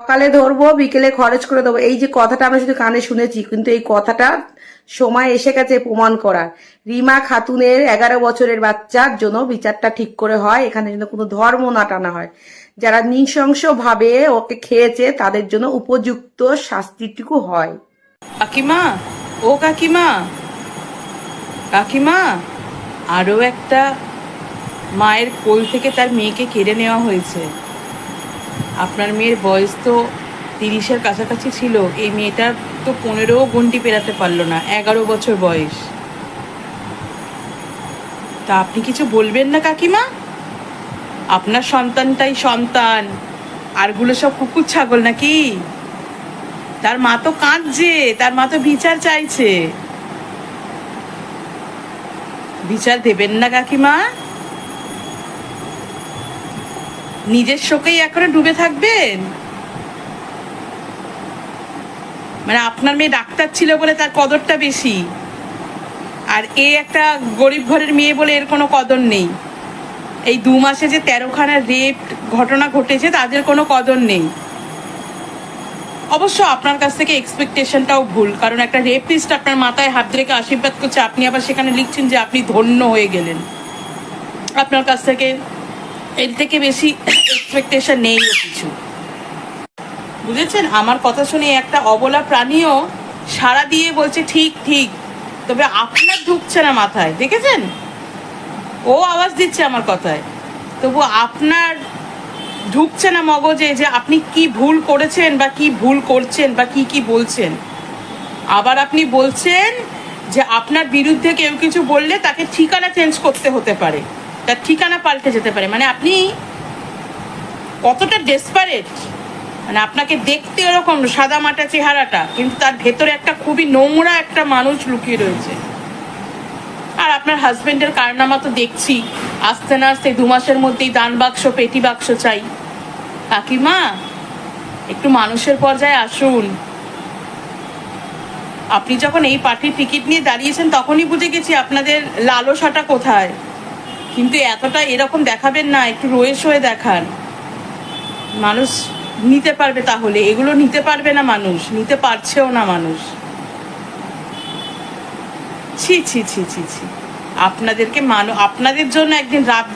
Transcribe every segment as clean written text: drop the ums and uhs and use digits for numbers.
সকালে ধরবো বিকেলে খরচ করে দেবো, এই যে কথাটা আমরা শুধু কানে শুনেছি, কিন্তু এই কথাটা সময় এসে গেছে প্রমাণ করার। রিমা খাতুনের 11 বছরের বাচ্চার জন্য বিচারটা ঠিক করে হয়, এখানে যেন কোনো ধর্ম না টানা হয়। যারা নৃশংস ভাবে ওকে খেয়েছে তাদের জন্য উপযুক্ত শাস্তিটুকু হয়। কাকিমা, ও কাকিমা, কাকিমা, আরো একটা মায়ের কোল থেকে তার মেয়েকে কেড়ে নেওয়া হয়েছে। আপনার মেয়ের বয়স তো 30-এর কাছাকাছি ছিল, এই মেয়েটার তো 15ও গন্ডি পেরাতে পারলো না, 11 বছর বয়স। তা আপনি কিছু বলবেন না কাকিমা? আপনার সন্তানটাই সন্তান, আরগুলো সব কুকুর ছাগল নাকি? তার মা তো কাঁদছে, তার মা তো বিচার চাইছে। বিচার দেবেন না কাকিমা? নিজের শোকেই এখনো ডুবে থাকবেন? মানে আপনার মেয়ে ডাক্তার ছিল বলে তার কদরটা বেশি, আর এ একটা গরিব ঘরের মেয়ে বলে এর কোনো কদর নেই। এই 2 মাসে যে 13খানা রেপ ঘটনা ঘটেছে তাদের কোনো কদর নেই। অবশ্য আপনার কাছ থেকে এক্সপেকটেশনটাও ভুল, কারণ একটা রেপিস্ট আপনার মাথায় হাত রেখে আশীর্বাদ করছে, আপনি আবার সেখানে লিখছেন যে আপনি ধন্য হয়ে গেলেন। আপনার কাছ থেকে এর থেকে বেশি এক্সপেকটেশন নেই কিছু, বুঝেছেন? আমার কথা শুনে একটা অবলা প্রাণীও সাড়া দিয়ে বলছে ঠিক ঠিক, তবে আপনার ঢুকছে না মাথায়, দেখেছেন? ও আওয়াজ দিচ্ছে আমার কথায়, তবু আপনার ঢুকছে না মগজে যে আপনি কি ভুল করেছেন বা কি ভুল করছেন বা কি কি বলছেন। আবার আপনি বলছেন যে আপনার বিরুদ্ধে কেউ কিছু বললে তাকে ঠিকানা চেঞ্জ করতে হতে পারে, তার ঠিকানা পাল্টে যেতে পারে। মানে আপনি কতটা ডেসপারেট! মানে আপনাকে দেখতে এরকম সাদা মাটা চেহারাটা, কিন্তু তার ভেতরে একটা খুবই নোংরা একটা মানুষ লুকিয়ে রয়েছে। আর আপনার হাজবেন্ডের কারনামা তো দেখছি, আসতে না আসতে 2 মাসের মধ্যেই দান বাক্স পেটি বাক্স চাই। কাকিমা, একটু মানুষের পর্যায়ে আসুন। আপনি যখন এই পার্টির টিকিট নিয়ে দাঁড়িয়েছেন তখনই বুঝে গেছি আপনাদের লালসাটা কোথায়, কিন্তু এতটা এরকম দেখাবেন না, একটু রয়ে সয়ে দেখান। মানুষ নিতে পারবে, তাহলে এগুলো নিতে পারবে না মানুষ, নিতে পারছেও না মানুষ। ছি ছি ছি ছি ছি, আপনাদেরকে আপনাদের জন্য একদিন রাত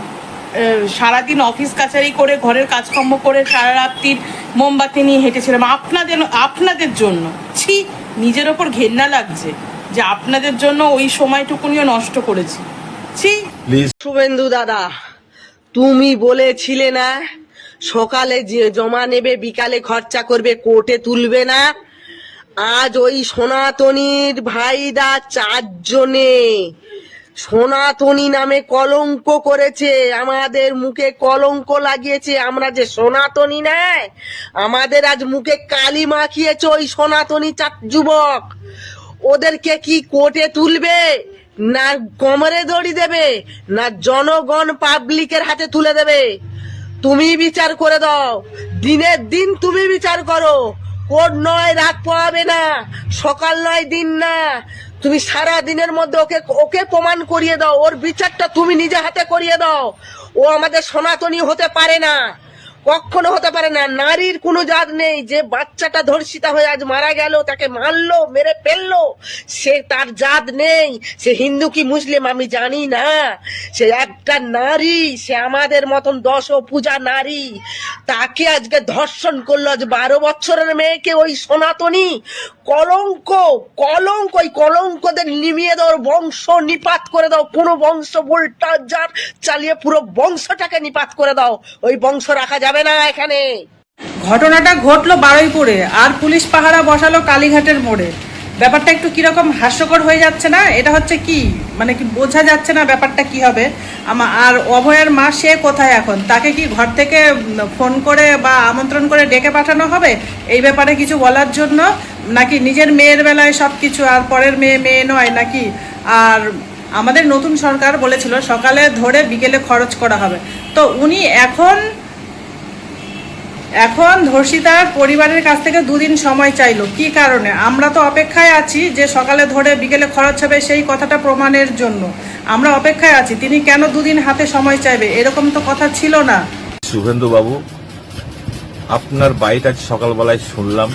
সারাদিন অফিস কাছারি করে ঘরের কাজকর্ম করে সারা রাত্রির মোমবাতি নিয়ে হেঁটেছিলাম আপনাদের জন্য। ছি, নিজের ওপর ঘেন্না লাগছে যে আপনাদের জন্য ওই সময়টুকুনিও নষ্ট করেছি। ছি। শুভেন্দু দাদা, তুমি বলেছিলে না সকালে যে জমা নেবে বিকালে খরচা করবে, কোর্টে তুলবে না? আজ ওই সনাতনীর ভাইরা 4 জনে সনাতনী নামে কলঙ্ক করেছে, আমাদের মুখে কলঙ্ক লাগিয়েছে। আমরা যে সনাতনী নাই, আমাদের আজ মুখে কালি মাখিয়েছে ওই সনাতনী 4 যুবক। ওদেরকে কি কোর্টে তুলবে, না কোমরে দড়ি দেবে, না জনগণ পাবলিকের হাতে তুলে দেবে? তুমি বিচার করে দাও, দিনের দিন তুমি বিচার করো। কোর্ট নয় রাত পোহাবে না, সকাল নয় দিন না, তুমি সারা দিনের মধ্যে ওকে প্রমাণ করিয়ে দাও, ওর বিচারটা তুমি নিজে হাতে করিয়ে দাও। ও আমাদের সনাতনী হতে পারে না, কখনো হতে পারে না। নারীর কোনো জাত নেই। যে বাচ্চাটা ধর্ষিতা হয়ে আজ মারা গেল, তাকে মারলো, মেরে ফেললো, সে তার জাত নেই। সে হিন্দু কি মুসলিম আমি জানি না, সে একটা নারী, সে আমাদের মতন 10 পূজা নারী। তাকে আজকে ধর্ষণ করলো, আজ 12 বছরের মেয়েকে ওই সনাতনী। কলঙ্ক, কলঙ্ক, ওই কলঙ্কদের নিমিয়ে দাও, বংশ নিপাত করে দাও। কোনো বংশ ভুলটা যার চালিয়ে পুরো বংশটাকে নিপাত করে দাও, ওই বংশ রাখা যাবে না এখানে। ঘটনাটা ঘটলো বারুইপুরে, আর পুলিশ পাহারা বসালো কালীঘাটের মোড়ে। ব্যাপারটা একটু কিরকম হাস্যকর হয়ে যাচ্ছে না? এটা হচ্ছে কি, মানে কি বোঝা যাচ্ছে না ব্যাপারটা কি হবে। আর অভয়ের মা সে কোথায় এখন? তাকে কি ঘর থেকে ফোন করে বা আমন্ত্রণ করে ডেকে পাঠানো হবে এই ব্যাপারে কিছু বলার জন্য? নাকি নিজের মেয়ের বেলায় সব কিছু আর পরের মেয়ে মেয়ে নয় নাকি? আর আমাদের নতুন সরকার বলেছিল সকালে ধরে বিকেলে খরচ করা হবে, তো উনি এখন ধর্ষিতার পরিবারের কাছ থেকে 2 দিন সময় চাইলো কি কারণে? আমরা তো অপেক্ষায় আছি যে সকালে ধরে বিকেলে খরচ হবে সেই কথাটা প্রমাণের জন্য আমরা অপেক্ষায় আছি। তিনি কেন 2 দিন হাতে সময় চাইবে? এরকম তো কথা ছিল না। শুভেন্দু বাবু, আপনার বাড়িটা সকালবেলায় শুনলাম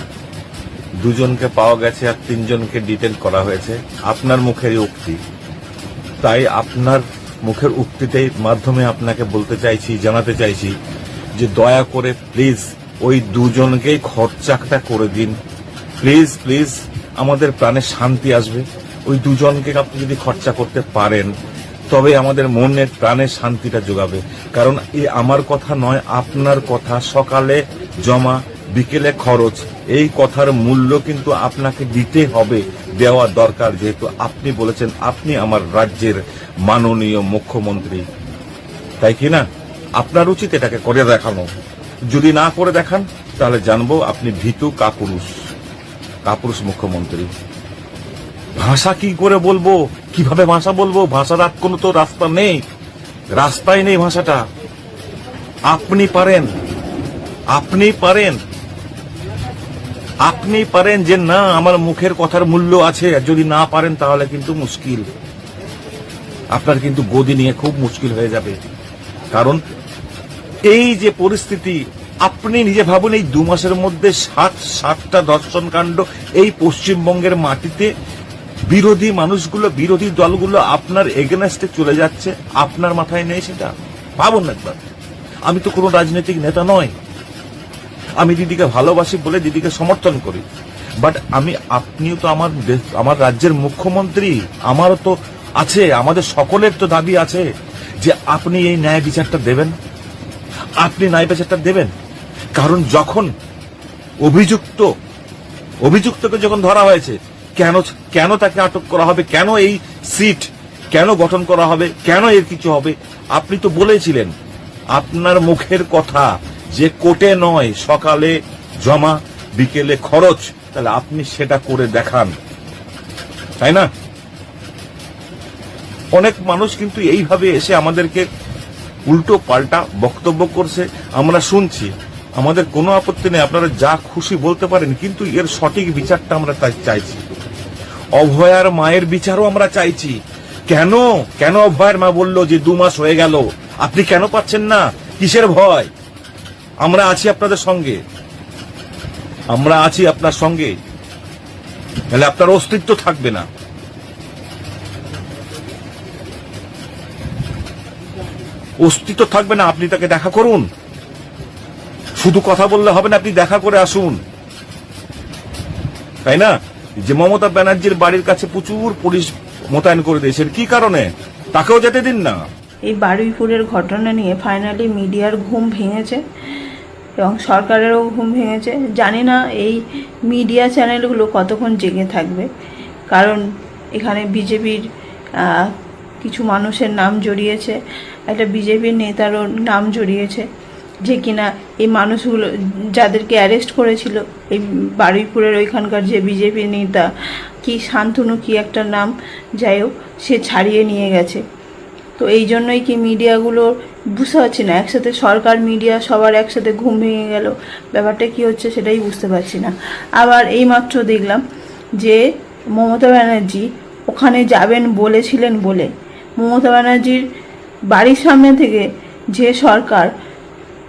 দুজনকে পাওয়া গেছে আর 3 জনকে ডিটেন করা হয়েছে, আপনার মুখের উক্তি। তাই আপনার মুখের উক্তিতেই মাধ্যমে আপনাকে বলতে চাইছি, জানাতে চাইছি যে দয়া করে প্লিজ ওই 2 জনকেই খরচাটা করে দিন। প্লিজ প্লিজ, আমাদের প্রাণে শান্তি আসবে। ওই 2 জনকে আপনি যদি খরচা করতে পারেন তবে আমাদের মনের প্রাণে শান্তিটা যোগাবে। কারণ এই আমার কথা নয়, আপনার কথা। সকালে জমা, বিকেলে খরচ, এই কথার মূল্য কিন্তু আপনাকে দিতে হবে, দেওয়া দরকার। যেহেতু আপনি বলেছেন আপনি আমার রাজ্যের মাননীয় মুখ্যমন্ত্রী, তাই কি না? আপনার উচিত এটাকে করে দেখানো। যদি না করে দেখান তাহলে জানবো আপনি ভীতু কাপুরুষ মুখ্যমন্ত্রী। ভাষা কি করে বলবো, কিভাবে ভাষা বলবো? ভাষার আর কোনো তো রাস্তা নেই, রাস্তাই নেই ভাষাটা। আপনি পারেন, আপনি পারেন, আপনি পারেন যে না আমার মুখের কথার মূল্য আছে। আর যদি না পারেন তাহলে কিন্তু মুশকিল, আপনার কিন্তু গদি নিয়ে খুব মুশকিল হয়ে যাবে। কারণ এই যে পরিস্থিতি, আপনি নিজে ভাবুন, এই 2 মাসের মধ্যে 7টা ধর্ষণ কাণ্ড এই পশ্চিমবঙ্গের মাটিতে। বিরোধী মানুষগুলো, বিরোধী দলগুলো আপনার এগেনস্টে চলে যাচ্ছে, আপনার মাথায় নেই সেটা? ভাবুন একবার। আমি তো কোনো রাজনৈতিক নেতা নয়, আমি দিদিকে ভালোবাসি বলে দিদিকে সমর্থন করি, বাট আপনিও তো আমার রাজ্যের মুখ্যমন্ত্রী। আমারও তো আছে, আমাদের সকলের তো দাবি আছে যে আপনি এই ন্যায় বিচারটা দেবেন, আপনি ন্যায় বিচারটা দেবেন। কারণ যখন অভিযুক্তকে যখন ধরা হয়েছে, কেন তাকে আটক করা হবে, কেন এই সিট কেন গঠন করা হবে, কেন এর কিছু হবে? আপনি তো বলেছিলেন, আপনার মুখের কথা যে কোর্টে নয়, সকালে জমা, বিকেলে খরচ। তাহলে আপনি সেটা করে দেখান, তাই না? অনেক মানুষ কিন্তু এইভাবে এসে আমাদেরকে উল্টো পাল্টা বক্তব্য করছে, আমরা শুনছি। আমাদের কোনো আপত্তি নেই, আপনারা যা খুশি বলতে পারেন, কিন্তু এর সঠিক বিচারটা আমরা চাইছি। অভয়ার মায়ের বিচারও আমরা চাইছি। কেন অভয়ার মা বলল যে 2 মাস হয়ে গেল, আপনি কেন পাচ্ছেন না? কিসের ভয়? আমরা আছি আপনাদের সঙ্গে, আমরা আছি আপনার সঙ্গে। তাহলে আপনার অস্তিত্ব থাকবে না। অস্তিত্ব থাকবে না। আপনি তাকে দেখা করুন, শুধু কথা বললে হবে না, আপনি দেখা করে আসুন, তাই না? যে মমতা ব্যানার্জির বাড়ির কাছে প্রচুর পুলিশ মোতায়েন করে দিয়েছেন, কি কারণে? তাকেও যেতে দিন না। এই বারুইপুরের ঘটনা নিয়ে ফাইনালি মিডিয়ার ঘুম ভেঙেছে এবং সরকারেরও ঘুম ভেঙেছে। জানি না এই মিডিয়া চ্যানেলগুলো কতক্ষণ জেগে থাকবে, কারণ এখানে বিজেপির কিছু মানুষের নাম জড়িয়েছে, একটা বিজেপির নেতারও নাম জড়িয়েছে, যে কিনা এই মানুষগুলো যাদেরকে অ্যারেস্ট করেছিল, এই বারুইপুরের ওইখানকার যে বিজেপি নেতা কি শান্তনু কি একটা নাম, যাই হোক, সে ছাড়িয়ে নিয়ে গেছে। তো এই জন্যই কি মিডিয়াগুলো বুঝতে পারছি না, একসাথে সরকার মিডিয়া সবার একসাথে ঘুম ভেঙে গেল, ব্যাপারটা কি হচ্ছে সেটাই বুঝতে পারছি না। আবার এইমাত্র দেখলাম যে মমতা ব্যানার্জি ওখানে যাবেন বলেছিলেন বলে মমতা ব্যানার্জির বাড়ির সামনে থেকে যে সরকার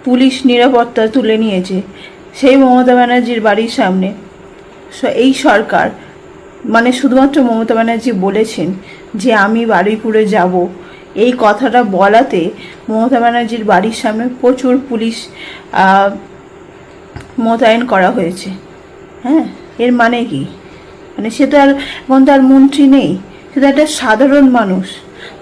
পুলিশ নিরাপত্তা তুলে নিয়েছে, সেই মমতা ব্যানার্জির বাড়ির সামনে এই সরকার, মানে শুধুমাত্র মমতা ব্যানার্জি বলেছেন যে আমি বারুইপুরে যাব, এই কথাটা বলাতে মমতা ব্যানার্জির বাড়ির সামনে প্রচুর পুলিশ মোতায়েন করা হয়েছে। হ্যাঁ, এর মানে কি? মানে সে তো আর এখন তার মন্ত্রী নেই, সে তো একটা সাধারণ মানুষ,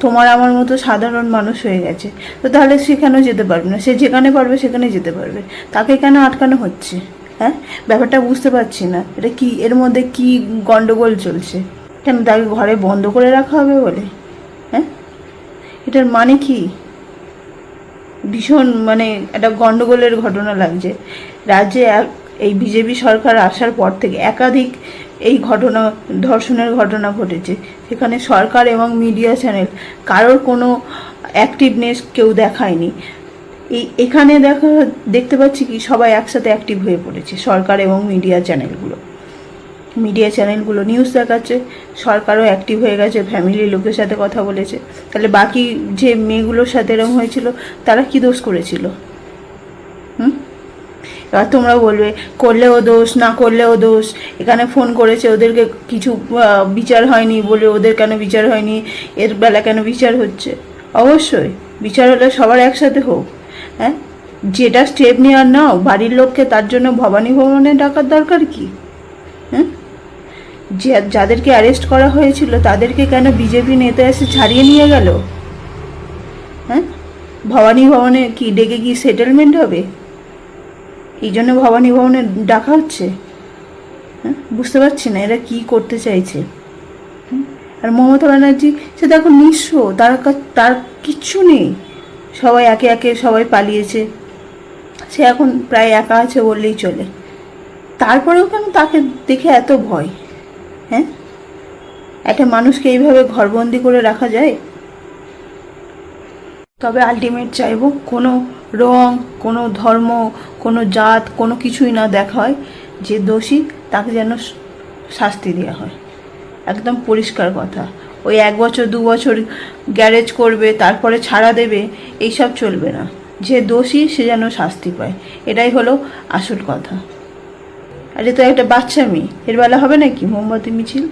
তোমার আমার মতো সাধারণ মানুষ হয়ে গেছে। তো তাহলে সেখানেও যেতে পারবে না, সে যেখানে পারবে সেখানে যেতে পারবে, তাকে কেন আটকানো হচ্ছে? হ্যাঁ, ব্যাপারটা বুঝতে পারছি না। এটা কি, এর মধ্যে কি গন্ডগোল চলছে? কেন তাকে ঘরে বন্ধ করে রাখা হবে বলে? হ্যাঁ, এটার মানে কি? ভীষণ মানে একটা গন্ডগোলের ঘটনা লাগছে রাজ্যে। এই বিজেপি সরকার আসার পর থেকে একাধিক এই ঘটনা, ধর্ষণের ঘটনা ঘটেছে, সেখানে সরকার এবং মিডিয়া চ্যানেল কারোর কোনো অ্যাক্টিভনেস কেউ দেখায়নি। এখানে দেখতে পাচ্ছি কি সবাই একসাথে অ্যাক্টিভ হয়ে পড়েছে, সরকার এবং মিডিয়া চ্যানেলগুলো নিউজ দেখাচ্ছে, সরকারও অ্যাক্টিভ হয়ে গেছে, ফ্যামিলির লোকের সাথে কথা বলেছে। তাহলে বাকি যে মেয়েগুলোর সাথে এরকম হয়েছিল তারা কি দোষ করেছিল? এবার তোমরা বলবে করলেও দোষ, না করলেও দোষ, এখানে ফোন করেছে ওদেরকে কিছু বিচার হয়নি বলে ওদের কেন বিচার হয়নি, এর বেলা কেন বিচার হচ্ছে। অবশ্যই বিচার হলে সবার একসাথে হোক। হ্যাঁ, যেটা স্টেপ নেওয়ার নাও, বাড়ির লোককে তার জন্য ভবানী ভবনে ডাকার দরকার কি? হ্যাঁ, যাদেরকে অ্যারেস্ট করা হয়েছিল তাদেরকে কেন বিজেপি নেতা এসে ছাড়িয়ে নিয়ে গেল? হ্যাঁ, ভবানী ভবনে কি ডেকে কি সেটেলমেন্ট হবে? এই জন্য ভবানী ভবনে ডাকা হচ্ছে? হ্যাঁ, বুঝতে পারছি না এরা কি করতে চাইছে। আর মমতা ব্যানার্জি সে দেখো নিঃস্ব, তার কিচ্ছু নেই, সবাই একে একে সবাই পালিয়েছে, সে এখন প্রায় একা আছে বললেই চলে। তারপরেও কেন তাকে দেখে এত ভয়? হ্যাঁ, একটা মানুষকে এইভাবে ঘরবন্দি করে রাখা যায়? তবে আলটিমেট চাইবো কোনো রং, কোনো ধর্ম, কোনো জাত, কোনো কিছুই না দেখা হয়, যে দোষী তাকে যেন শাস্তি দেওয়া হয়। একদম পরিষ্কার কথা। ওই 1 বছর 2 বছর গ্যারেজ করবে তারপরে ছাড়া দেবে, এইসব চলবে না। যে দোষী সে যেন শাস্তি পায়, এটাই হলো আসল কথা। আর এ তো একটা বাচ্চা মেয়ে, এর বেলা হবে নাকি মোমবাতি মিছিল?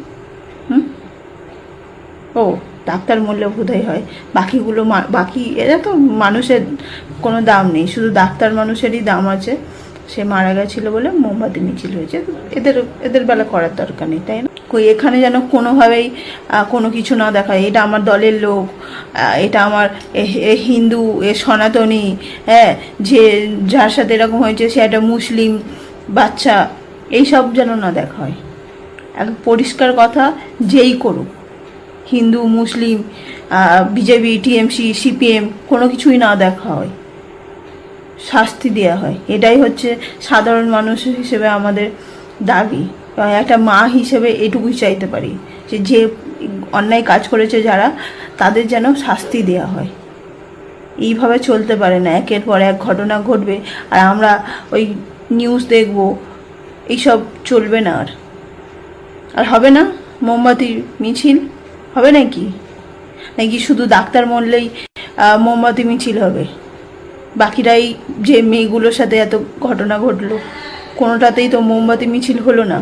ও ডাক্তার মরলে বোধহয় হয়, বাকিগুলো বাকি এরা তো মানুষের কোনো দাম নেই, শুধু ডাক্তার মানুষেরই দাম আছে। সে মারা গেছিল বলে মোমবাতি মিছিল হয়েছে, এদের বেলা করার দরকার নেই, তাই না? কই এখানে যেন কোনোভাবেই কোনো কিছু না দেখায়, এটা আমার দলের লোক, এটা আমার হিন্দু, এ সনাতনী, হ্যাঁ, যে যার সাথে এরকম হয়েছে সে একটা মুসলিম বাচ্চা, এইসব যেন না দেখা হয়। এক পরিষ্কার কথা, যেই করুক, হিন্দু, মুসলিম, বিজেপি, টিএমসি, সিপিএম, কোনো কিছুই না দেখা হয়, শাস্তি দেওয়া হয়। এটাই হচ্ছে সাধারণ মানুষ হিসেবে আমাদের দাবি। একটা মা হিসেবে এটুকুই চাইতে পারি যে অন্যায় কাজ করেছে যারা, তাদের যেন শাস্তি দেওয়া হয়। এইভাবে চলতে পারে না, একের পর এক ঘটনা ঘটবে আর আমরা ওই নিউজ দেখব, এইসব চলবে না। আর হবে না মোমবাতি মিছিল, হবে নাকি? নাকি শুধু ডাক্তার মরলেই মোমবাতি মিছিল হবে? বাকিরাই যে মেয়েগুলোর সাথে এত ঘটনা ঘটলো, কোনোটাতেই তো মোমবাতি মিছিল হলো না।